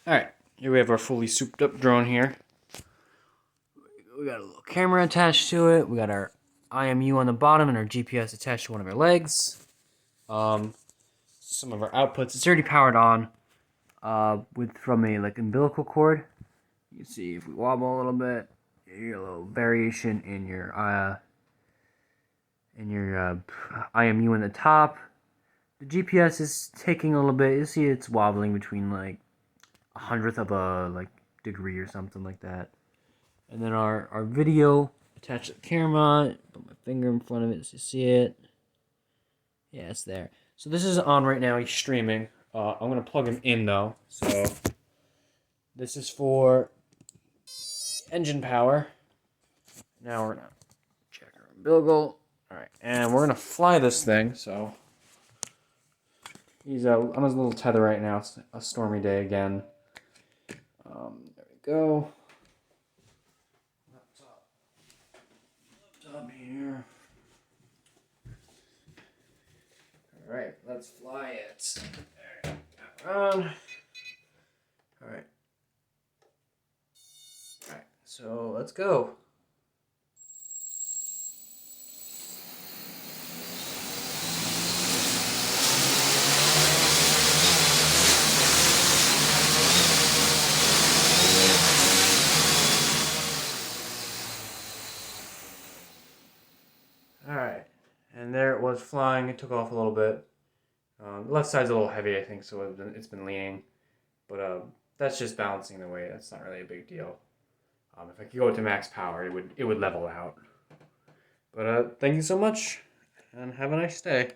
Alright, here we have our fully souped up drone here. We got a little camera attached to it. We got our IMU on the bottom and our GPS attached to one of our legs. Some of our outputs. It's already powered on from a umbilical cord. You can see if we wobble a little bit, you hear a little variation in your IMU in the top. The GPS is taking a little bit. You see it's wobbling between like a hundredth of a degree or something like that. And then our video attached to the camera. Put my finger in front of it so you see it. Yeah, it's there. So this is on right now. He's streaming. I'm gonna plug him in though. So this is for engine power. Now we're gonna check our umbilical. All right, and we're gonna fly this thing. So he's on his little tether right now. It's a stormy day again. There we go. Laptop here. All right, let's fly it. On. All right. All right, so let's go. Alright, and there it was flying. It took off a little bit. The left side's a little heavy, I think, so it's been leaning. But that's just balancing the weight. That's not really a big deal. If I could go to max power, it would level out. But thank you so much, and have a nice day.